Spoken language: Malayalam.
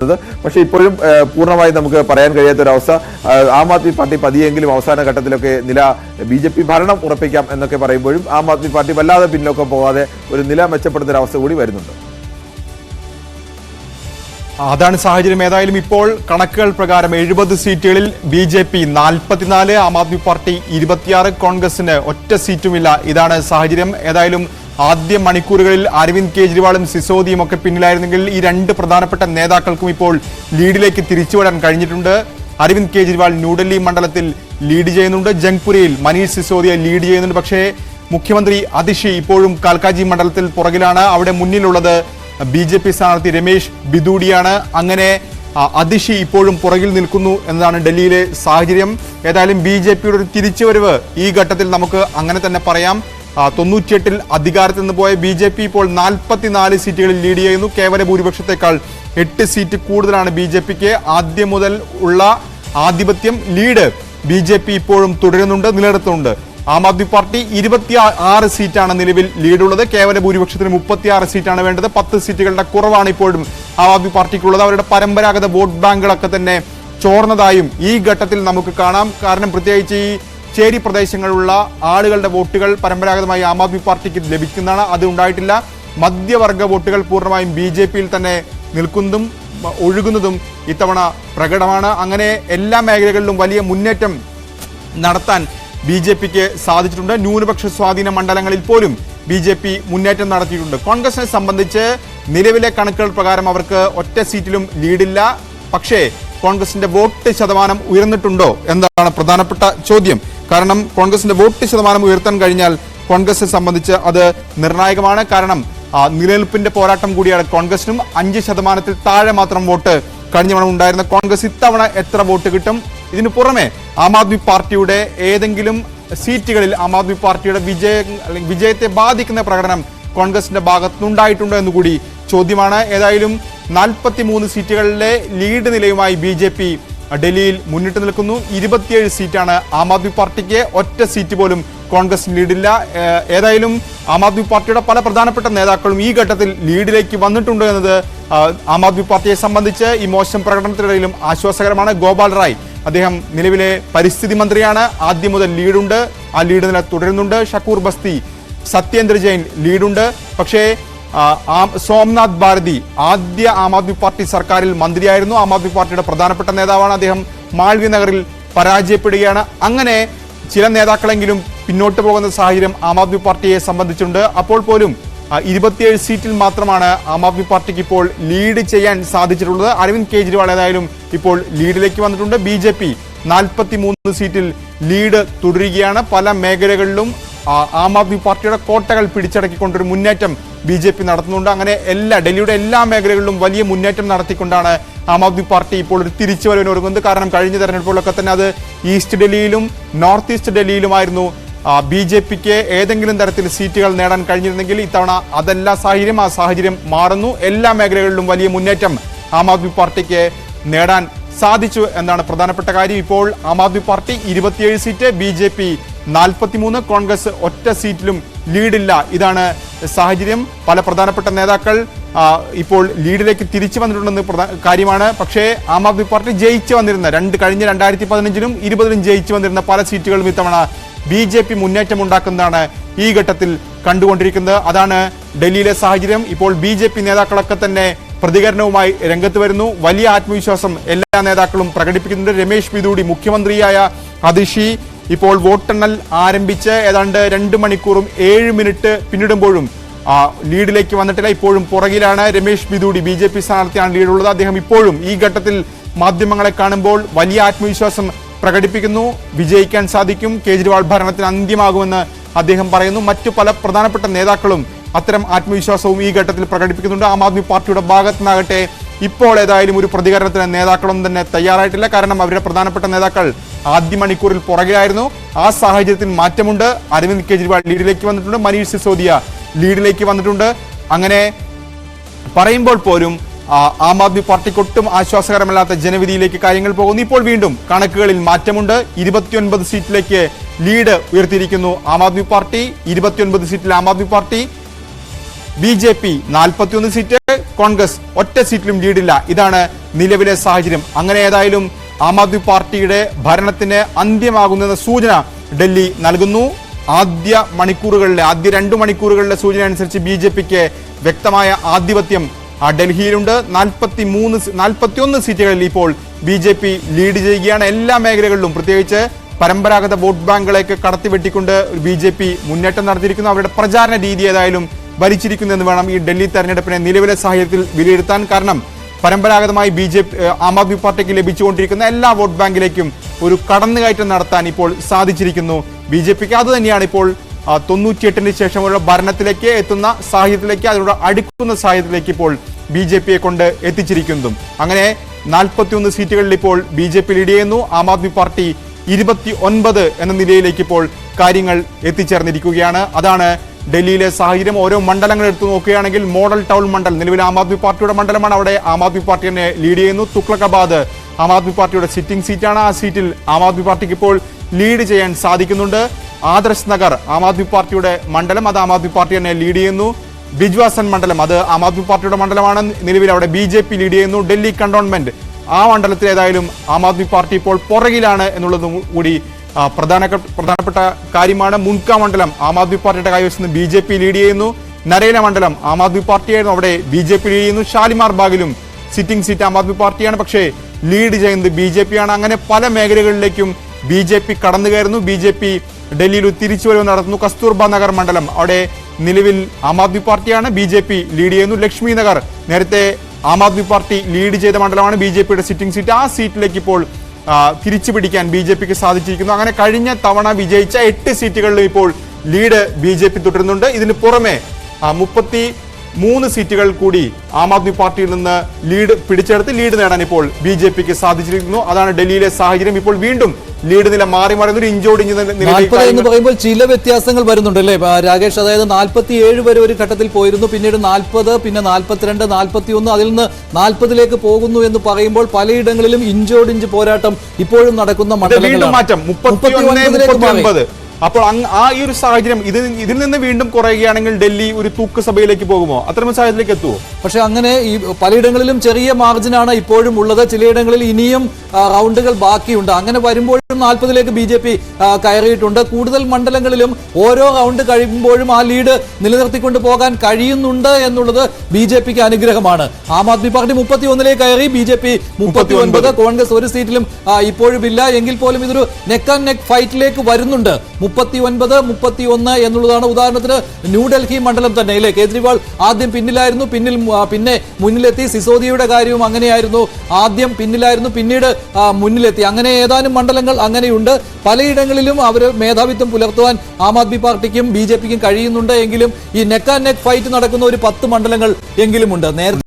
പക്ഷേ ഇപ്പോഴും പൂർണ്ണമായി നമുക്ക് പറയാൻ കഴിയാത്തൊരവസ്ഥ. ആം ആദ്മി പാർട്ടി പതിയെങ്കിലും അവസാന ഘട്ടത്തിലൊക്കെ നില BJP ഭരണം ഉറപ്പിക്കാം എന്നൊക്കെ പറയുമ്പോഴും ആം ആദ്മി പാർട്ടി വല്ലാതെ പിന്നോക്കം പോകാതെ ഒരു നില മെച്ചപ്പെടുന്ന ഒരു അവസ്ഥ കൂടി വരുന്നുണ്ട്. അതാണ് സാഹചര്യം. ഏതായാലും ഇപ്പോൾ കണക്കുകൾ പ്രകാരം 70 സീറ്റുകളിൽ BJP 44, ആം ആദ്മി പാർട്ടി 26, കോൺഗ്രസിന് ഒറ്റ സീറ്റുമില്ല. ഇതാണ് സാഹചര്യം. ഏതായാലും ആദ്യ മണിക്കൂറുകളിൽ അരവിന്ദ് കെജ്രിവാളും സിസോദിയും ഒക്കെ പിന്നിലായിരുന്നെങ്കിൽ ഈ രണ്ട് പ്രധാനപ്പെട്ട നേതാക്കൾക്കും ഇപ്പോൾ ലീഡിലേക്ക് തിരിച്ചുവിടാൻ കഴിഞ്ഞിട്ടുണ്ട്. അരവിന്ദ് കെജ്രിവാൾ ന്യൂഡൽഹി മണ്ഡലത്തിൽ ലീഡ് ചെയ്യുന്നുണ്ട്, ജംഗ്പുരിയിൽ മനീഷ് സിസോദിയ ലീഡ് ചെയ്യുന്നുണ്ട്. പക്ഷേ മുഖ്യമന്ത്രി അതിഷി ഇപ്പോഴും കാൽക്കാജി മണ്ഡലത്തിൽ പുറകിലാണ്. അവിടെ മുന്നിലുള്ളത് BJP സ്ഥാനാർത്ഥി രമേശ് ബിദൂഡിയാണ്. അങ്ങനെ അതിഷി ഇപ്പോഴും പുറകിൽ നിൽക്കുന്നു എന്നതാണ് ഡൽഹിയിലെ സാഹചര്യം. ഏതായാലും BJPയുടെ ഒരു തിരിച്ചുവരവ് ഈ ഘട്ടത്തിൽ നമുക്ക് അങ്ങനെ തന്നെ പറയാം. 98-ൽ അധികാരത്തിൽ നിന്ന് പോയ BJP ഇപ്പോൾ 44 സീറ്റുകളിൽ ലീഡ് ചെയ്യുന്നു. കേവല ഭൂരിപക്ഷത്തെക്കാൾ 8 സീറ്റ് കൂടുതലാണ് BJPക്ക്. ആദ്യം മുതൽ ഉള്ള ആധിപത്യം ലീഡ് BJP ഇപ്പോഴും തുടരുന്നുണ്ട്, നിലനിർത്തുന്നുണ്ട്. ആം ആദ്മി പാർട്ടി 26 സീറ്റാണ് നിലവിൽ ലീഡുള്ളത്. കേവല ഭൂരിപക്ഷത്തിന് 36 സീറ്റാണ് വേണ്ടത്. 10 സീറ്റുകളുടെ കുറവാണ് ഇപ്പോഴും ആം ആദ്മി പാർട്ടിക്കുള്ളത്. അവരുടെ പരമ്പരാഗത വോട്ട് ബാങ്കുകളൊക്കെ തന്നെ ചോർന്നതായും ഈ ഘട്ടത്തിൽ നമുക്ക് കാണാം. കാരണം പ്രത്യേകിച്ച് ഈ ചേരി പ്രദേശങ്ങളിലുള്ള ആളുകളുടെ വോട്ടുകൾ പരമ്പരാഗതമായി ആം ആദ്മി പാർട്ടിക്ക് ലഭിക്കുന്നതാണ്. അത് ഉണ്ടായിട്ടില്ല. മധ്യവർഗ വോട്ടുകൾ പൂർണ്ണമായും BJPയിൽ തന്നെ നിൽക്കുന്നതും ഒഴുകുന്നതും ഇത്തവണ പ്രകടമാണ്. അങ്ങനെ എല്ലാ മേഖലകളിലും വലിയ മുന്നേറ്റം നടത്താൻ BJPക്ക് സാധിച്ചിട്ടുണ്ട്. ന്യൂനപക്ഷ സ്വാധീന മണ്ഡലങ്ങളിൽ പോലും BJP മുന്നേറ്റം നടത്തിയിട്ടുണ്ട്. കോൺഗ്രസിനെ സംബന്ധിച്ച് നിലവിലെ കണക്കുകൾ പ്രകാരം അവർക്ക് ഒറ്റ സീറ്റിലും ലീഡില്ല. പക്ഷേ കോൺഗ്രസിന്റെ വോട്ട് ശതമാനം ഉയർന്നിട്ടുണ്ടോ എന്നതാണ് പ്രധാനപ്പെട്ട ചോദ്യം. കാരണം കോൺഗ്രസിന്റെ വോട്ട് ശതമാനം ഉയർത്താൻ കഴിഞ്ഞാൽ കോൺഗ്രസിനെ സംബന്ധിച്ച് അത് നിർണായകമാണ്. കാരണം നിലനിൽപ്പിന്റെ പോരാട്ടം കൂടിയാണ് കോൺഗ്രസിനും. 5% താഴെ മാത്രം വോട്ട് കഴിഞ്ഞ തവണ ഉണ്ടായിരുന്ന കോൺഗ്രസ് ഇത്തവണ എത്ര വോട്ട് കിട്ടും? ഇതിനു പുറമെ ആം ആദ്മി പാർട്ടിയുടെ ഏതെങ്കിലും സീറ്റുകളിൽ ആം ആദ്മി പാർട്ടിയുടെ വിജയത്തെ ബാധിക്കുന്ന പ്രകടനം കോൺഗ്രസിന്റെ ഭാഗത്തുനിന്നുണ്ടായിട്ടുണ്ടോ എന്നുകൂടി ചോദ്യമാണ്. ഏതായാലും 43 സീറ്റുകളിലെ ലീഡ് നിലയുമായി BJP ഡൽഹിയിൽ മുന്നിട്ട് നിൽക്കുന്നു. 27 സീറ്റാണ് ആം ആദ്മി പാർട്ടിക്ക്. ഒറ്റ സീറ്റ് പോലും കോൺഗ്രസ് ലീഡില്ല. ഏതായാലും ആം ആദ്മി പാർട്ടിയുടെ പല പ്രധാനപ്പെട്ട നേതാക്കളും ഈ ഘട്ടത്തിൽ ലീഡിലേക്ക് വന്നിട്ടുണ്ട് എന്നത് ആം ആദ്മി പാർട്ടിയെ സംബന്ധിച്ച് ഈ മോശം പ്രകടനത്തിനിടയിലും ആശ്വാസകരമാണ്. ഗോപാൽ റായ്, അദ്ദേഹം നിലവിലെ പരിസ്ഥിതി മന്ത്രിയാണ്. ആദ്യം മുതൽ ലീഡുണ്ട്, ആ ലീഡ് നില തുടരുന്നുണ്ട്. ഷക്കൂർ ബസ്തി, സത്യേന്ദ്ര ജെയിൻ ലീഡുണ്ട്. പക്ഷേ സോംനാഥ് ഭാരതി ആദ്യ ആം ആദ്മി പാർട്ടി സർക്കാരിൽ മന്ത്രിയായിരുന്നു. ആം ആദ്മി പാർട്ടിയുടെ പ്രധാനപ്പെട്ട നേതാവാണ്. അദ്ദേഹം മാൾവി നഗറിൽ പരാജയപ്പെടുകയാണ്. അങ്ങനെ ചില നേതാക്കളെങ്കിലും പിന്നോട്ട് പോകുന്ന സാഹചര്യം ആം ആദ്മി പാർട്ടിയെ സംബന്ധിച്ചുണ്ട്. അപ്പോൾ പോലും 27 സീറ്റിൽ മാത്രമാണ് ആം ആദ്മി പാർട്ടിക്ക് ഇപ്പോൾ ലീഡ് ചെയ്യാൻ സാധിച്ചിട്ടുള്ളത്. അരവിന്ദ് കെജ്രിവാൾ ഏതായാലും ഇപ്പോൾ ലീഡിലേക്ക് വന്നിട്ടുണ്ട്. BJP 43 സീറ്റിൽ ലീഡ് തുടരുകയാണ്. പല മേഖലകളിലും ആം ആദ്മി പാർട്ടിയുടെ കോട്ടകൾ പിടിച്ചടക്കിക്കൊണ്ടൊരു മുന്നേറ്റം BJP നടത്തുന്നുണ്ട്. അങ്ങനെ ഡൽഹിയുടെ എല്ലാ മേഖലകളിലും വലിയ മുന്നേറ്റം നടത്തിക്കൊണ്ടാണ് ആം ആദ്മി പാർട്ടി ഇപ്പോൾ ഒരു തിരിച്ചുവരവിന് ഒരുങ്ങുന്നത്. കാരണം കഴിഞ്ഞ തെരഞ്ഞെടുപ്പുകളൊക്കെ തന്നെ അത് ഈസ്റ്റ് ഡൽഹിയിലും നോർത്ത് ഈസ്റ്റ് ഡൽഹിയിലുമായിരുന്നു BJPക്ക് ഏതെങ്കിലും തരത്തിൽ സീറ്റുകൾ നേടാൻ കഴിഞ്ഞിരുന്നെങ്കിൽ ഇത്തവണ അതല്ല സാഹചര്യം. ആ സാഹചര്യം മാറുന്നു. എല്ലാ മേഖലകളിലും വലിയ മുന്നേറ്റം ആം ആദ്മി പാർട്ടിക്ക് നേടാൻ സാധിച്ചു എന്നാണ് പ്രധാനപ്പെട്ട കാര്യം. ഇപ്പോൾ ആം ആദ്മി പാർട്ടി 27 സീറ്റ്, BJP 43, കോൺഗ്രസ് ഒറ്റ സീറ്റിലും ലീഡില്ല. ഇതാണ് സാഹചര്യം. പല പ്രധാനപ്പെട്ട നേതാക്കൾ ഇപ്പോൾ ലീഡിലേക്ക് തിരിച്ചു വന്നിട്ടുണ്ടെന്ന് കാര്യമാണ്. പക്ഷേ ആം ആദ്മി പാർട്ടി ജയിച്ചു വന്നിരുന്ന കഴിഞ്ഞ 2015-ലും 20-ലും ജയിച്ചു വന്നിരുന്ന പല സീറ്റുകളും ഇത്തവണ BJP മുന്നേറ്റം ഉണ്ടാക്കുന്നതാണ് ഈ ഘട്ടത്തിൽ കണ്ടുകൊണ്ടിരിക്കുന്നത്. അതാണ് ഡൽഹിയിലെ സാഹചര്യം. ഇപ്പോൾ BJP നേതാക്കളൊക്കെ തന്നെ പ്രതികരണവുമായി രംഗത്ത് വരുന്നു. വലിയ ആത്മവിശ്വാസം എല്ലാ നേതാക്കളും പ്രകടിപ്പിക്കുന്നുണ്ട്. രമേശ് ബിദൂഡി, മുഖ്യമന്ത്രിയായ അതിഷി ഇപ്പോൾ വോട്ടെണ്ണൽ ആരംഭിച്ച് ഏതാണ്ട് 2 മണിക്കൂറും 7 മിനിറ്റ് പിന്നിടുമ്പോഴും ലീഡിലേക്ക് വന്നിട്ടില്ല. ഇപ്പോഴും പുറകിലാണ് രമേശ് ബിദൂഡി. BJP സ്ഥാനാർത്ഥിയാണ് ലീഡുള്ളത്. അദ്ദേഹം ഇപ്പോഴും ഈ ഘട്ടത്തിൽ മാധ്യമങ്ങളെ കാണുമ്പോൾ വലിയ ആത്മവിശ്വാസം പ്രകടിപ്പിക്കുന്നു. വിജയിക്കാൻ സാധിക്കും, കേജ്രിവാൾ ഭരണത്തിന് അന്ത്യമാകുമെന്ന് അദ്ദേഹം പറയുന്നു. മറ്റു പല പ്രധാനപ്പെട്ട നേതാക്കളും അത്തരം ആത്മവിശ്വാസവും ഈ ഘട്ടത്തിൽ പ്രകടിപ്പിക്കുന്നുണ്ട്. ആം ആദ്മി പാർട്ടിയുടെ ഭാഗത്തുനിന്നാകട്ടെ ഇപ്പോൾ ഏതായാലും ഒരു പ്രതികരണത്തിന് നേതാക്കളൊന്നും തന്നെ തയ്യാറായിട്ടില്ല. കാരണം അവരുടെ പ്രധാനപ്പെട്ട നേതാക്കൾ ആദ്യ മണിക്കൂറിൽ പുറകിലായിരുന്നു. ആ സാഹചര്യത്തിൽ മാറ്റമുണ്ട്. അരവിന്ദ് കെജ്രിവാൾ ലീഡിലേക്ക് വന്നിട്ടുണ്ട്, മനീഷ് സിസോദിയ ലീഡിലേക്ക് വന്നിട്ടുണ്ട്. അങ്ങനെ പറയുമ്പോൾ പോലും ആം ആദ്മി പാർട്ടിക്ക് ഒട്ടും ആശ്വാസകരമല്ലാത്ത ജനവിധിയിലേക്ക് കാര്യങ്ങൾ പോകുന്നു. ഇപ്പോൾ വീണ്ടും കണക്കുകളിൽ മാറ്റമുണ്ട്. 29 സീറ്റിലേക്ക് ലീഡ് ഉയർത്തിയിരിക്കുന്നു ആം ആദ്മി പാർട്ടി. 29 സീറ്റിൽ ആം ആദ്മി പാർട്ടി. BJP 41 സീറ്റ്, കോൺഗ്രസ് ഒറ്റ സീറ്റിലും ലീഡില്ല. ഇതാണ് നിലവിലെ സാഹചര്യം. അങ്ങനെ ഏതായാലും ആം ആദ്മി പാർട്ടിയുടെ ഭരണത്തിന് അന്ത്യമാകുന്ന സൂചന ഡൽഹി നൽകുന്നു. ആദ്യ 2 മണിക്കൂറുകളിലെ സൂചന അനുസരിച്ച് BJPക്ക് വ്യക്തമായ ആധിപത്യം ഡൽഹിയിലുണ്ട്. 41 സീറ്റുകളിൽ ഇപ്പോൾ BJP ലീഡ് ചെയ്യുകയാണ്. എല്ലാ മേഖലകളിലും പ്രത്യേകിച്ച് പരമ്പരാഗത വോട്ട് ബാങ്കുകളേക്ക് കടത്തിവെട്ടിക്കൊണ്ട് BJP മുന്നേറ്റം നടത്തിയിരിക്കുന്നു. അവരുടെ പ്രചാരണ രീതി ഏതായാലും വലിച്ചിരിക്കുന്നു എന്ന് വേണം ഈ ഡൽഹി തെരഞ്ഞെടുപ്പിനെ നിലവിലെ സാഹചര്യത്തിൽ വിലയിരുത്താൻ. കാരണം പരമ്പരാഗതമായി ആം ആദ്മി പാർട്ടിക്ക് ലഭിച്ചുകൊണ്ടിരിക്കുന്ന എല്ലാ വോട്ട് ബാങ്കിലേക്കും ഒരു കടന്നുകയറ്റം നടത്താൻ ഇപ്പോൾ സാധിച്ചിരിക്കുന്നു BJPക്ക്. അത് തന്നെയാണ് ഇപ്പോൾ 98-ന് ശേഷമുള്ള ഭരണത്തിലേക്ക് എത്തുന്ന സാഹചര്യത്തിലേക്ക്, അതിലൂടെ അടുക്കുന്ന സാഹചര്യത്തിലേക്ക് ഇപ്പോൾ BJPയെ കൊണ്ട് എത്തിച്ചിരിക്കുന്നതും. അങ്ങനെ 41 സീറ്റുകളിൽ ഇപ്പോൾ BJP ലീഡ് ചെയ്യുന്നു. ആം ആദ്മി പാർട്ടി 29 എന്ന നിലയിലേക്ക് ഇപ്പോൾ കാര്യങ്ങൾ എത്തിച്ചേർന്നിരിക്കുകയാണ്. അതാണ് ഡൽഹിയിലെ സാഹചര്യം. ഓരോ മണ്ഡലങ്ങൾ എടുത്തു നോക്കുകയാണെങ്കിൽ മോഡൽ ടൗൺ മണ്ഡലം നിലവിൽ ആം ആദ്മി പാർട്ടിയുടെ മണ്ഡലമാണ്. അവിടെ ആം ആദ്മി പാർട്ടി തന്നെ ലീഡ് ചെയ്യുന്നു. തുഗ്ലക്കാബാദ് ആം ആദ്മി പാർട്ടിയുടെ സിറ്റിംഗ് സീറ്റാണ്. ആ സീറ്റിൽ ആം ആദ്മി പാർട്ടിക്ക് ഇപ്പോൾ ലീഡ് ചെയ്യാൻ സാധിക്കുന്നുണ്ട്. ആദർശ് നഗർ ആം ആദ്മി പാർട്ടിയുടെ മണ്ഡലം, അത് ആം ആദ്മി പാർട്ടി തന്നെ ലീഡ് ചെയ്യുന്നു. ബിജ്വാസൻ മണ്ഡലം അത് ആം ആദ്മി പാർട്ടിയുടെ മണ്ഡലമാണ്. നിലവിൽ അവിടെ BJP ലീഡ് ചെയ്യുന്നു. ഡൽഹി കണ്ടോൺമെന്റ് ആ മണ്ഡലത്തിൽ ഏതായാലും ആം ആദ്മി പാർട്ടി ഇപ്പോൾ പുറകിലാണ് എന്നുള്ളതും കൂടി പ്രധാനപ്പെട്ട കാര്യമാണ്. മുൻക മണ്ഡലം ആം ആദ്മി പാർട്ടിയുടെ കൈവശം BJP ലീഡ് ചെയ്യുന്നു. നരേല മണ്ഡലം ആം ആദ്മി പാർട്ടിയായിരുന്നു, അവിടെ BJP ലീഡ് ചെയ്യുന്നു. ഷാലിമാർ ബാഗിലും സിറ്റിംഗ് സീറ്റ് ആം ആദ്മി പാർട്ടിയാണ്, പക്ഷേ ലീഡ് ചെയ്യുന്നത് BJP ആണ്. അങ്ങനെ പല മേഖലകളിലേക്കും BJP കടന്നു കയറുന്നു. BJP ഡൽഹിയിൽ തിരിച്ചുവരവ് നടത്തുന്നു. കസ്തൂർബ നഗർ മണ്ഡലം അവിടെ നിലവിൽ ആം ആദ്മി പാർട്ടിയാണ്, BJP ലീഡ് ചെയ്യുന്നു. ലക്ഷ്മി നഗർ നേരത്തെ ആം ആദ്മി പാർട്ടി ലീഡ് ചെയ്ത മണ്ഡലമാണ്, BJPയുടെ സിറ്റിംഗ് സീറ്റ്. ആ സീറ്റിലേക്ക് ഇപ്പോൾ തിരിച്ചു പിടിക്കാൻ BJPക്ക് സാധിച്ചിരിക്കുന്നു. അങ്ങനെ കഴിഞ്ഞ തവണ വിജയിച്ച 8 സീറ്റുകളിലും ഇപ്പോൾ ലീഡ് BJP തുടരുന്നുണ്ട്. ഇതിന് പുറമെ 33 സീറ്റുകൾ കൂടി ആം ആദ്മി പാർട്ടിയിൽ നിന്ന് പിടിച്ചെടുത്ത് ലീഡ് നേടാൻ ഇപ്പോൾ BJPക്ക് സാധിച്ചിരിക്കുന്നു. അതാണ് ഡൽഹിയിലെ സാഹചര്യം. ഇപ്പോൾ വീണ്ടും ലീഡ് നില മാറി മറിയുന്ന ഒരു ഇഞ്ചോടിഞ്ച് എന്ന് പറയുമ്പോൾ ചില വ്യത്യാസങ്ങൾ വരുന്നുണ്ട് അല്ലേ രാകേഷ്? അതായത് 47 വരെ ഒരു ഘട്ടത്തിൽ പോയിരുന്നു, പിന്നീട് 40, പിന്നെ 42, 41, അതിൽ നിന്ന് 40ലേക്ക് പോകുന്നു എന്ന് പറയുമ്പോൾ പലയിടങ്ങളിലും ഇഞ്ചോടിഞ്ച് പോരാട്ടം ഇപ്പോഴും നടക്കുന്ന മണ്ഡലങ്ങളാണ്. മാറ്റം 39. അപ്പോൾ ആ ഈ ഒരു സാഹചര്യം ഇതിൽ നിന്ന് വീണ്ടും കുറയുകയാണെങ്കിൽ ഡൽഹി ഒരു തൂക്കുസഭയിലേക്ക് പോകുമോ? അത്തരം സാഹചര്യത്തിലേക്ക് എത്തുമോ? പക്ഷെ അങ്ങനെ ഈ പലയിടങ്ങളിലും ചെറിയ മാർജിനാണ് ഇപ്പോഴും ഉള്ളത്. ചിലയിടങ്ങളിൽ ഇനിയും റൗണ്ടുകൾ ബാക്കിയുണ്ട്. അങ്ങനെ വരുമ്പോഴും 40ലേക്ക് BJP കയറിയിട്ടുണ്ട്. കൂടുതൽ മണ്ഡലങ്ങളിലും ഓരോ റൗണ്ട് കഴിയുമ്പോഴും ആ ലീഡ് നിലനിർത്തിക്കൊണ്ട് പോകാൻ കഴിയുന്നുണ്ട് എന്നുള്ളത് BJPക്ക് അനുഗ്രഹമാണ്. ആം ആദ്മി പാർട്ടി 31ലേക്ക് കയറി, BJP 39. കോൺഗ്രസ് ഒരു സീറ്റിലും ഇപ്പോഴും ഇല്ല. എങ്കിൽ പോലും ഇതൊരു നെക്ക് ആൻഡ് നെക്ക് ഫൈറ്റിലേക്ക് വരുന്നുണ്ട്. 39, 31 എന്നുള്ളതാണ്. ഉദാഹരണത്തിന് ന്യൂഡൽഹി മണ്ഡലം തന്നെ ഇല്ലേ, കേജ്രിവാൾ ആദ്യം പിന്നിലായിരുന്നു, പിന്നെ മുന്നിലെത്തി. സിസോദിയയുടെ കാര്യവും അങ്ങനെയായിരുന്നു, ആദ്യം പിന്നിലായിരുന്നു, പിന്നീട് മുന്നിലെത്തി. അങ്ങനെ ഏതാനും മണ്ഡലങ്ങൾ അങ്ങനെയുണ്ട്. പലയിടങ്ങളിലും അവർ മേധാവിത്വം പുലർത്തുവാൻ ആം ആദ്മി പാർട്ടിക്കും BJPക്കും കഴിയുന്നുണ്ട്. എങ്കിലും ഈ നെക്ക് ആൻഡ് നെക്ക് ഫൈറ്റ് നടക്കുന്ന ഒരു 10 മണ്ഡലങ്ങൾ എങ്കിലുമുണ്ട്. നേരത്തെ